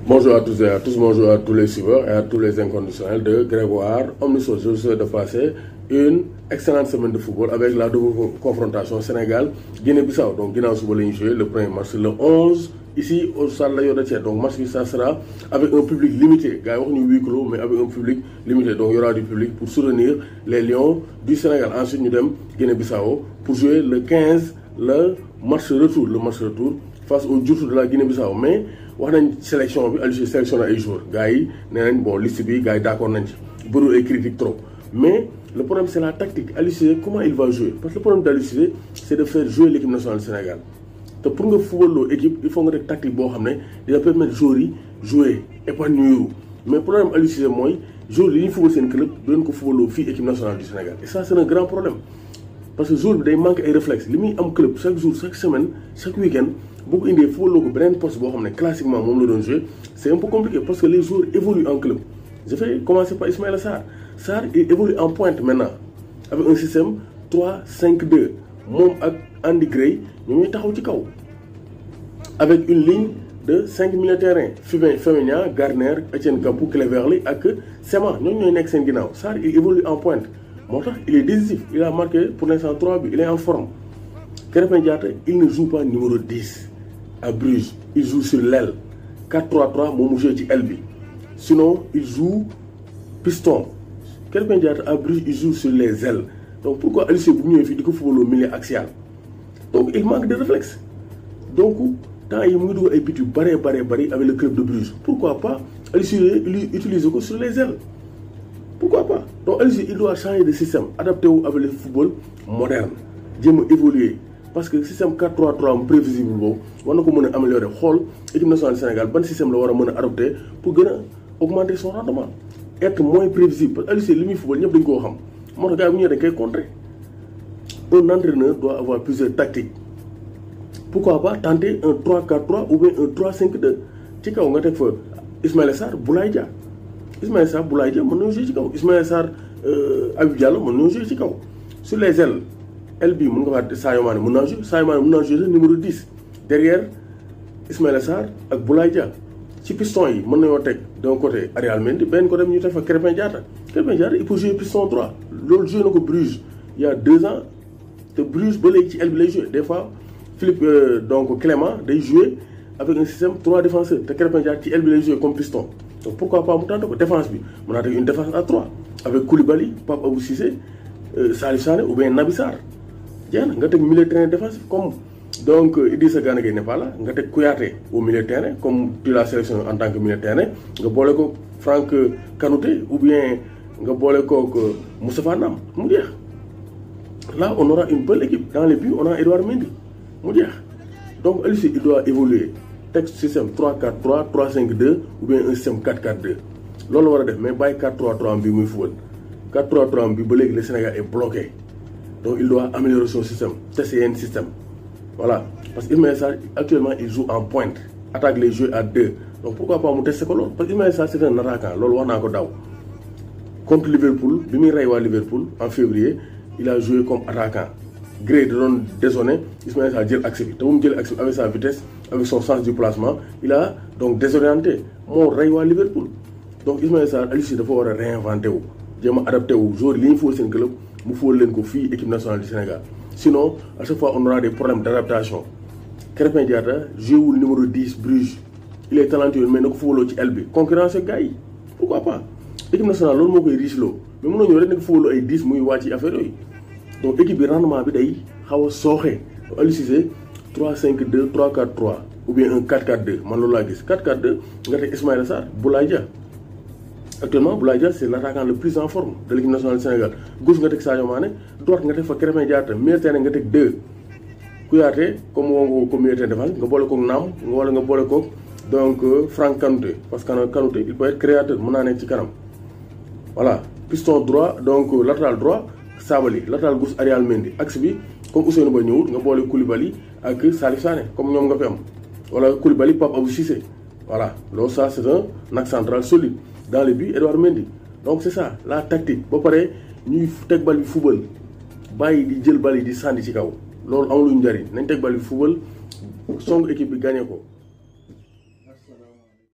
Bonjour à tous et à tous, bonjour à tous les suiveurs et à tous les inconditionnels de Grégoire Omnisso. Je vous souhaite de passer une excellente semaine de football avec la double confrontation Sénégal-Guinée-Bissau. Donc, Guinée-Bissau va jouer le premier match le 11 ici au stade Lat Dior de Thiès. Donc, match ça sera avec un public limité. Gars, on huis clos, mais avec un public limité. Donc, il y aura du public pour soutenir les Lions du Sénégal. Ensuite, nous allons Guinée-Bissau pour jouer le 15 le match retour face au Diouf de la Guinée-Bissau. Mais wax nañ sélection bi Aliou sélectionné ay joueurs gars yi nee nañ bon liste bi gars yi d'accord nañ ci bëriwul ay critiques trop mais le problème c'est la tactique. Aliou Cissé comment il va jouer, parce que le problème d'Aliou Cissé c'est de faire jouer l'équipe nationale du Sénégal te pour nga football équipe il faut nga def tactique boo xam ne dina permettre joueurs yi jouer épanouir mais problème Aliou Cissé mooy joueurs yi ñuy football seen club doon ko footballoo fii équipe nationale du Sénégal et ça c'est un grand problème parce que joueur bi day manque ay réflexes li muy am club chaque jour chaque semaine chaque week-end boo ko indee footballoo ko beneen poste boo xam ne classiquement moom la doon jouer c'est un peu compliqué parce que les joueurs évoluent en club. Je vais commencer par Ismaïla Sarr. Sarr il évolue en pointe maintenant avec un système 3-5-2 moom ak Andy Gray ñoom ñooy taxaw ci kaw avec une ligne de 5 milieux de terrain Femenia Garner Etienne Campou Cleverley ak Sema ñoom ñooy nekk seen ginnaaw. Sarr il évolue en pointe moo tax il est décisif, il a marqué pour l'instant 3 buts, il est en forme. Krépin Diatta il ne joue pas numéro 10 à Bruges, il joue sur l'aile 4-3-3 moom mu joué ci aile bi sinon il joue piston. Krépin Diatta à Bruges il joue sur les ailes. Donc pourquoi Aliou Cissé bu ñëwee fii di ko football au milieu axial, donc il manque de réflexe. Donc temps yi mu ngi dugal ay buts yu bari avec le club de Bruges, pourquoi pas Aliou Cissé lui utiliser ko sur les ailes, pourquoi pas. Donc Aliou Cissé il doit changer de système, adapté wu avec le football moderne, jéem a évoluer parce que le système 4-3-3 prévisible boobu war na ko mën a améliorer xool équipe nationale du Sénégal ban système la war a mën a adopter pour gën a augmenter son rendement, être moins prévisible. Parce que Aliou Cissé li muy football ñëpp dañu koo xam moo tax gars yi bu ñëwee dañ koy contrer. Un entraîneur doit avoir plusieurs tactiques. Pourquoi pas tenter un 3-4-3 ou bien un 3-5-2 ci kaw nga teg fa Ismaïla Sarr Boulaye Dia. Ismaïla Sarr Boulaye Dia mën na jouer ci kaw, Ismaïla Sarr Habib Diallo mën na jouer ci kaw. Sur les ailes aile bi mën nga waxaat Sadio Mané mën naa jouer, Sadio Mané mën naa jouer numéro 10 derrière Ismaïla Sarr ak Boulaye Dia. Ci piston yi mën nañoo teg d'un côté Arial Mendy benn côté ñu teg fa Krépin Diatta. Krépin Diatta il peut jouer piston droit, loolu joué na ko Bruges il y a 2 ans te Bruges ba léegi ci aile bi lay jouer. Des fois Philippe donc Clément day jouer avec un système 3 défenseurs te Krépin Diatta ci aile bi lay jouer comme piston. Donc pourquoi pas mu tenter ko défense bi mën naa teg une défense à 3 avec Koulibaly, Pape Abou Cissé, Salif Sané ou bien Naby Sarr. Jeex na nga teg milieu de terrain défensif comme donc Idrissa Gana Gueye n'est pas là nga teg Kouyaté au milieu de terrain comme tu l'as sélectionné en tant que milieu de terrain nga boole ko Franck Kanouté ou bien nga boole kook Moustapha Nam mu jeex. Là on aura une belle équipe. Dans les buts on a Edouard Mendy mu jeex. Donc Aliou Cissé il doit évoluer teg système 3-4-3 3-5-2 ou bien un système 4-4-2 loolu la war a def mais bàyyi 4-3-3 bi muy football 4-3-3 bi ba léegi le Sénégal est bloqué. Donc il doit améliorer son système, tester un système. Voilà. Parce qu'Ismaïla Sarr actuellement il joue en pointe, attaque les jeux à 2. Donc pourquoi pas mu tester ko loolu, parce qu'Ismaïla Sarr c'est un attaquant, loolu wax naa ko daaw. Contre Liverpool bi muy rey waa Liverpool en février il a joué comme attaquant. Gray da doon désonné, Ismaïla Sarr jël axe bi te bu mu jël axe bi avec sa vitesse avec son sens du placement il a donc désorienté moo rey waa Liverpool. Donc Ismaïla Sarr Aliou Cissé dafa war a réinventé wu jéem a adapté wu joueur li ñu fóol seen club mu fóol leen ko fii équipe nationale du Sénégal. Sinon à chaque fois on aura des problèmes d'adaptation. Krépin Diatta joué numéro 10 Bruges, il est talentueux mais na ko fóoloo ci aile bi concurrence ak gars yi pourquoi pas. Équipe nationale loolu moo koy riche loo mais mënoo ñëw rek nekk fóoloo ay 10 muy wàcc ci affaire yooyu. Donc équipe bi rendement bi day xaw a sooxe. Aliou Cissé 3-5-2 3-4-3 ou bien un 4-4-2 man loolu laa gis 4-4-2 nga teg Ismaïla Sarr Boulaye Dia. Actuellement Boulaye Dia c'est l'attaquant le plus en forme de l'équipe nationale du Sénégal. Gauche nga teg Sadio Mané, droite nga teg fa Krépin Diatta, milieu de terrain nga teg 2 Kouyaté comme woo nga ko milieu de terrain défensif nga boole koog Naam wala nga boole koog donc Franck Kanouté parce que Kanouté il peut être créateur mën naa nekk ci kanam. Voilà piston droit donc latéral droit Sabaly, latéral gauche Arial Mendy, axe bi comme Ousseynou Ba ñëwul nga boole Koulibaly ak Salif Sané comme ñoom nga fi am wala Koulibaly Pape Abou Cissé. Voilà loolu ça c'est un axe central solide. Dans les buts Edouard Mendy. Donc c'est ça la tactique ba pare ñuy teg bal bi football bàyyi di jël bal yi di sànni ci kaw loolu amuluñu njariñ nañ teg bal bi football song équipe bi gagné ko.